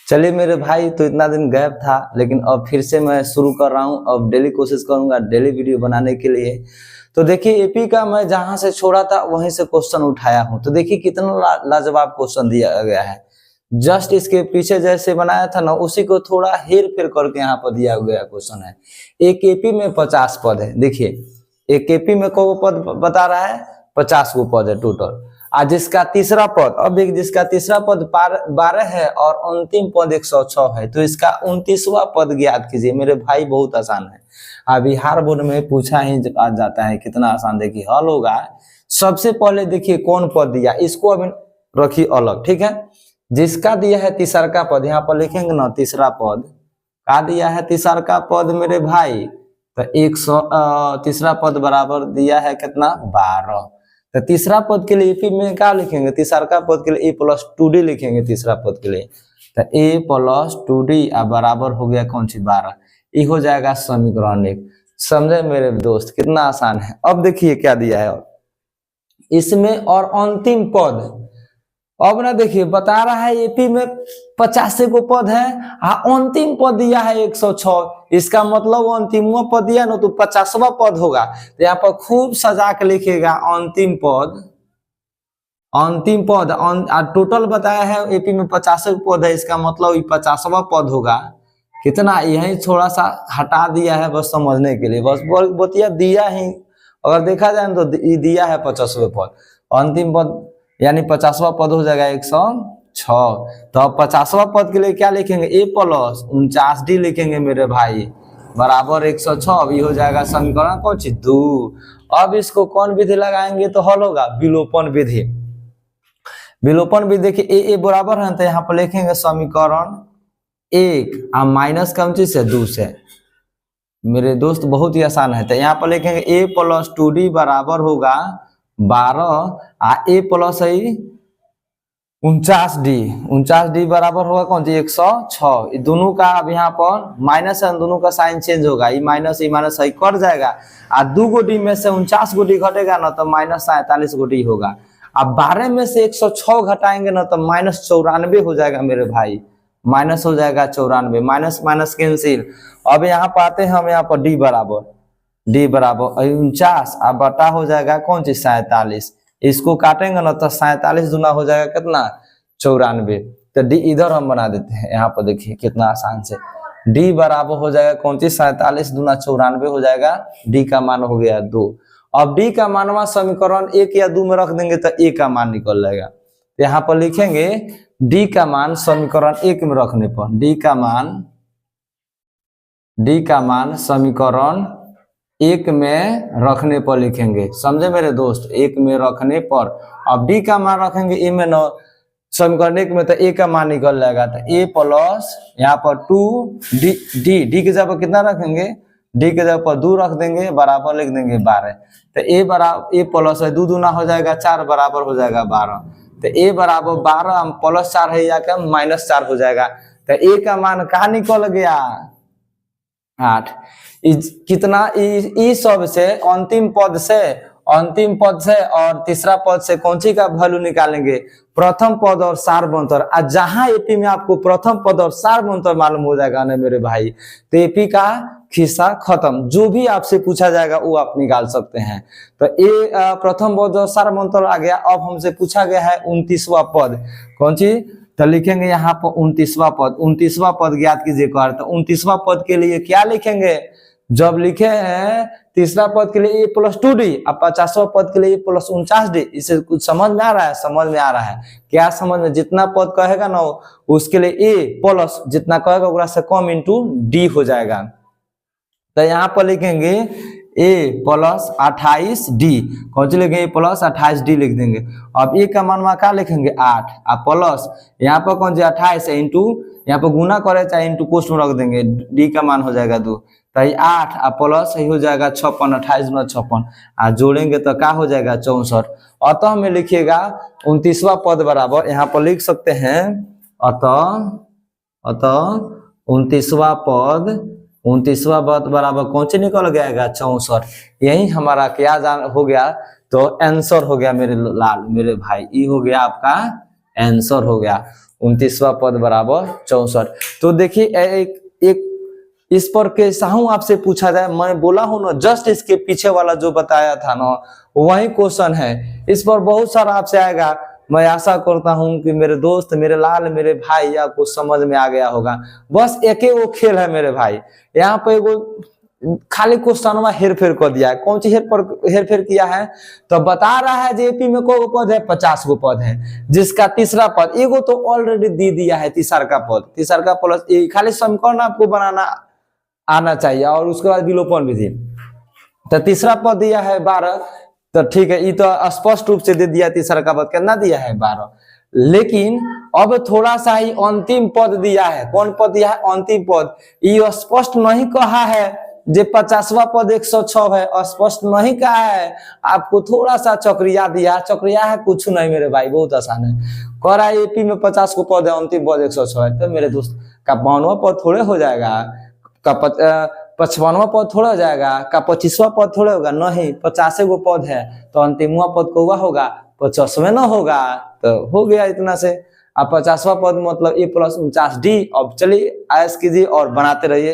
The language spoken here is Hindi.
चलिए मेरे भाई, तो इतना दिन गैप था, लेकिन अब फिर से मैं शुरू कर रहा हूँ। अब डेली कोशिश करूंगा डेली वीडियो बनाने के लिए। तो देखिए एपी का मैं जहां से छोड़ा था वहीं से क्वेश्चन उठाया हूं। तो देखिए कितना लाजवाब क्वेश्चन दिया गया है। जस्ट इसके पीछे जैसे बनाया था ना, उसी को थोड़ा हेर फेर करके यहाँ पर दिया गया क्वेश्चन है। एक एपी में 50 पद है। देखिए एक एपी में को पद बता रहा है, 50 गो पद है टोटल। आज जिसका तीसरा पद, अब देख जिसका तीसरा पद 12 है और अंतिम पद 106 है, तो इसका 29वां पद ज्ञात कीजिए। मेरे भाई बहुत आसान है। बिहार बोर्ड में पूछा ही आ जाता है, कितना आसान। देखिए हल होगा। सबसे पहले देखिए कौन पद दिया, इसको अभी रखिए अलग, ठीक है। जिसका दिया है तीसरा का पद, यहाँ पर लिखेंगे ना तीसरा पद का दिया है। तीसरा का पद मेरे भाई तो 100, तीसरा पद बराबर दिया है कितना, 12। तो तीसरा पद के लिए एपी में क्या लिखेंगे, तीसरा का पद के लिए a+2d लिखेंगे तीसरा पद के लिए। तो a+2d बराबर हो गया कौन सी, 12। ये हो जाएगा समीकरण 1। समझे मेरे दोस्त, कितना आसान है। अब देखिए क्या दिया है इसमें, और अंतिम पद। अब ना देखिए बता रहा है एपी में 85 को पद है, अंतिम पद दिया है 106। इसका मतलब अंतिम पद दिया ना, तो 50वां पद होगा। तो यहाँ पर खूब सजा के लिखेगा अंतिम पद। अंतिम पद टोटल बताया है एपी में 50 पद है, इसका मतलब 50वां पद होगा। कितना, यही थोड़ा सा हटा दिया है बस समझने के लिए, बस बतिया दिया ही। अगर देखा जाए तो दिया है 50वें पद, अंतिम पद यानी 50वां पद हो जाएगा 106। तो अब 50वां पद के लिए क्या लिखेंगे, a+49d लिखेंगे मेरे भाई, बराबर 106। अभी हो जाएगा समीकरण कौन सी, 2। अब इसको कौन विधि लगाएंगे तो हल होगा, विलोपन विधि। विलोपन विधि देखिए ए बराबर है, तो यहाँ पर लिखेंगे समीकरण 1 माइनस कौन चीज से, 2 से। मेरे दोस्त बहुत ही आसान है। तो यहाँ पर लिखेंगे a+2d बराबर होगा 12 a+49d बराबर होगा कौन सी, 106। दोनों का अब यहाँ पर माइनस है, दोनों का साइन चेंज होगा, ये माइनस सही कट जाएगा। 2 गो डी में से 49 गो डी घटेगा ना, तो -47 गो डी होगा। अब 12 में से 106 घटाएंगे ना, तो -94 हो जाएगा मेरे भाई, माइनस हो जाएगा 94, माइनस माइनस कैंसिल। अब यहाँ पर आते हैं हम, यहाँ पर डी बराबर 49 अब बटा हो जाएगा कौन सी, 47। इसको काटेंगे ना तो 47 दूना हो जाएगा कितना, 94। तो डी इधर हम बना देते हैं। यहाँ पर देखिए कितना आसान से, डी बराबर हो जाएगा कौन सी, 47 दूना 94 हो जाएगा। डी का मान हो गया 2। अब डी का मानवा समीकरण 1 या 2 में रख देंगे तो ए का मान निकल जाएगा। तो यहाँ पर लिखेंगे डी का मान समीकरण 1 में रखने पर, डी का मान समीकरण 1 में रखने पर लिखेंगे। समझे मेरे दोस्त, 1 में रखने पर। अब डी का मान रखेंगे ए में, न समीकरण 1 में, तो ए का मान निकल जाएगा। तो a प्लस यहाँ पर 2d, डी के जगह कितना रखेंगे, डी के जगह पर 2 रख देंगे, बराबर लिख देंगे 12। तो a प्लस 2 दूना हो जाएगा 4, बराबर हो जाएगा 12। तो a बराबर 12, हम +4 है या क्या, -4 हो जाएगा। तो a का मान कहाँ निकल गया, 8। कितना, ई सब से अंतिम पद से और तीसरा पद से कौन सी का वैल्यू निकालेंगे, प्रथम पद और सार्वभौमंतर। जहां एपी में आपको प्रथम पद और सार्वभौमंतर मालूम हो जाएगा ना मेरे भाई, तो एपी का खिस्सा खत्म। जो भी आपसे पूछा जाएगा वो आप निकाल सकते हैं। तो ए प्रथम पद और सार्वभौमंतर आ गया। अब हमसे पूछा गया है 29वां पद, कौन सी, तो लिखेंगे यहाँ पर 29वां पद ज्ञात कीजिए कर। तो 29वां पद के लिए क्या लिखेंगे, जब लिखे हैं तीसरा पद के लिए a+2d, अब 50वां पद के लिए a+49d। इसे कुछ समझ में आ रहा है, समझ में आ रहा है क्या, समझ में, जितना पद कहेगा ना उसके लिए a प्लस जितना कहेगा उतना से कम इंटू d हो जाएगा। तो यहाँ पर लिखेंगे a+28d, कौन सी लिखेंगे, a+28d लिख देंगे। अब a का मान क्या लिखेंगे, 8, प्लस यहाँ पर कौन सी 28 है, इंटू यहाँ पर गुना करे चाहे इंटू कोष्ठ में रख देंगे, d का मान हो जाएगा 2। तो 8 प्लस हो जाएगा 56, 28 में 56, जोड़ेंगे तो क्या हो जाएगा 64। अतः में लिखिएगा 29वां पद बराबर, यहाँ पर लिख सकते हैं अतः 29वां पद बराबर कौन सी निकल गया, 64। यही हमारा क्या हो गया, तो आंसर हो गया मेरे लाल, मेरे भाई, ये हो गया आपका आंसर हो गया। 29वां पद बराबर 64। तो देखिए एक इस पर कैसा हूं आपसे पूछा जाए, मैं बोला हूं ना जस्ट इसके पीछे वाला जो बताया था ना वही क्वेश्चन है। इस पर बहुत सारा आपसे आएगा। मैं आशा करता हूं कि मेरे दोस्त, मेरे लाल, मेरे भाई आपको समझ में आ गया होगा। बस एक ही वो खेल है मेरे भाई, यहाँ पे एगो खाली क्वेश्चन में हेर फेर कर दिया है। कौन सी हेर फेर किया है, तो बता रहा है जेपी में को पद है, 50 गो पद है, जिसका तीसरा पद एगो तो ऑलरेडी दे दिया है, तीसरा का पद, तीसरा का प्लस खाली समीकरण आपको बनाना आना चाहिए और उसके बाद विलोपन विधि। तो तीसरा पद दिया है 12, तो ठीक है, ये तो स्पष्ट रूप से दे दिया। तीसरा का पद कितना दिया है 12, लेकिन अब थोड़ा सा ही अंतिम पद दिया है। कौन पद दिया है, अंतिम पद। ये स्पष्ट नहीं कहा है जे 50वां पद 106 है, स्पष्ट नहीं कहा है, आपको थोड़ा सा चक्रिया दिया। चक्रिया है कुछ नहीं मेरे भाई, बहुत आसान है। कह रहा है एपी में 50 को पद है, अंतिम पद 106 है, तो मेरे दोस्त का 52वां पद थोड़े हो जाएगा, का 55वां पद थोड़ा हो जाएगा, का 25वां पद थोड़े होगा, नहीं 50 गो पद है, तो अंतिमवां पद कौवा होगा, 50वें ना होगा। तो हो गया इतना से। अब 50वां पद मतलब a + 49d। अब चलिए आयस कीजिए और बनाते रहिए।